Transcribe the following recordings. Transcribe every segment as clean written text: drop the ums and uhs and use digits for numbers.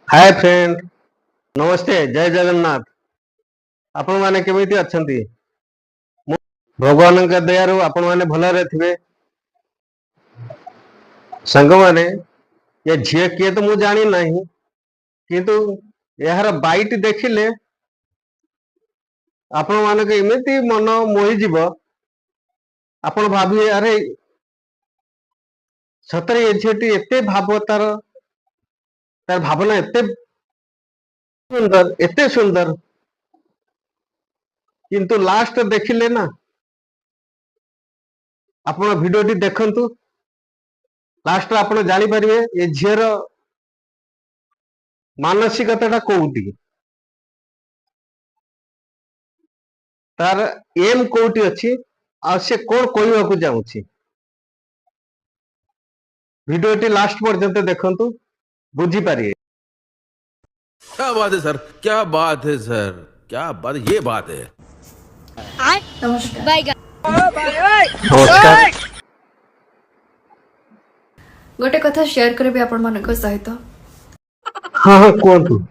Hi friend, नमस्ते, जय जगन्नाथ। आपण माने केमिति अछंती? भगवान का दयारु आपण माने भलरे थिबे। संग माने ये झिए किए तो मु जानी नहीं, किंतु यार बाइट देखिले आपण माने के एमिति मन मोहि जीव। आपण भाबिए अरे सतरे ये झिएटी एते भाव तार भावना एते सुंदर किंतु लास्ट देखिले ना, आपण वीडियोटी देखंतु। लास्ट आपण जानी परिबे ये झिएर मानसिकता कोउटी, तार एम कोउटी अछि आ से कोन कहबाकू चाहूछि। वीडियोटी लास्ट पर्यंत देखंतु, बुझी पारिए। क्या बात है सर, क्या बात है सर, क्या बात, ये बात है। नमस्कार नमस्कार। गोटे कथा शेयर करबी आपण मानक सहित। हाँ हाँ कहतु।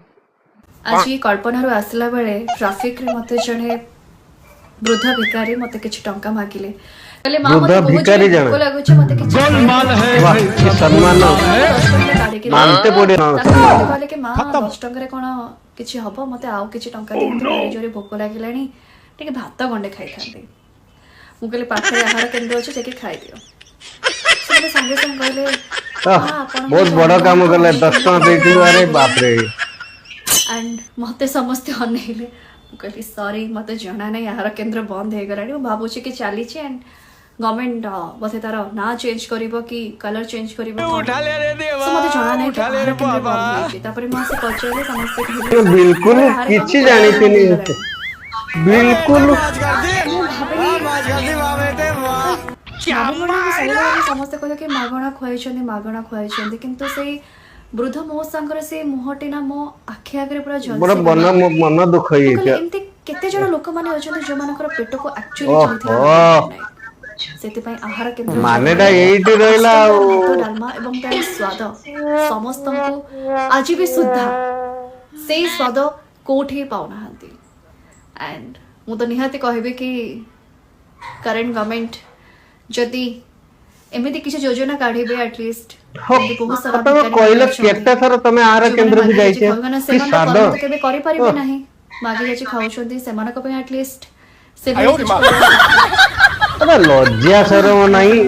आज कल्पना आसला बेले ट्राफिक रे मते जने वृद्ध भिकारी मते किछि टंका मागिले। कहले मां मते बहुत भिखारी भोक जने लागुछ मते किछि गोलमाल है वाह, कि सम्मान मानते पड़े ना सम्मान। कहले कि मां 10 टंका रे कोन किछि हबो मते आउ किछि टंका दियंतु भारी जोरे भोक लागिलानी टिके भात गंडे खाइ थांती। मु कहले पाखरे आहार केंद्र अछि सेके खाइ दियो। से संगे संग कहले बहुत बड़ा काम कले, 10 टका देथिलु। अरे बाप रे। एंड मते समस्त अनेले कहली सॉरी मते जना नहीं आहार केंद्र बंद हो गलानी। मु भाबुची कि चली एंड गवर्नमेंट बोधे तार ना चेंज करिवो कि कलर चेंज करिवो उठा ले रे देवा, सो मते जना नहीं कि उठा ले आहार रे केंद्र बाबा। बंद हो तापर म से पचले समस्त तो बिल्कुल किछि जानी थिनी, बिल्कुल समस्त कहले कि मागणा खुआई किंतु से वृद्ध मो संगर से मुहटी ना मो आखि आगे पूरा बड़ा मन दुख होई छै। एमती केते जण लोक माने अछन जो मानकर पेट को एक्चुअली चलथिला सेति पई आहार केंद्र मानेटा एइटी रहला भात डालमा एवं तार स्वाद समस्त को आज भी सुद्धा से स्वाद कोठी पाउना हंती। एंड मु तो निहाती कहबे कि करंट गवर्नमेंट जदि एमिति किसी योजना काढिबे एटलीस्ट बहुत सारा कहले केते थर तमे आहार केंद्र भी जाई छै कि स्वाद तो केबे करि परिबे नाही मागी जाची खाउछंती सेमान को पे एटलीस्ट से अबे लज्जा शरम नहीं।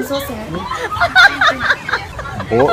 ओ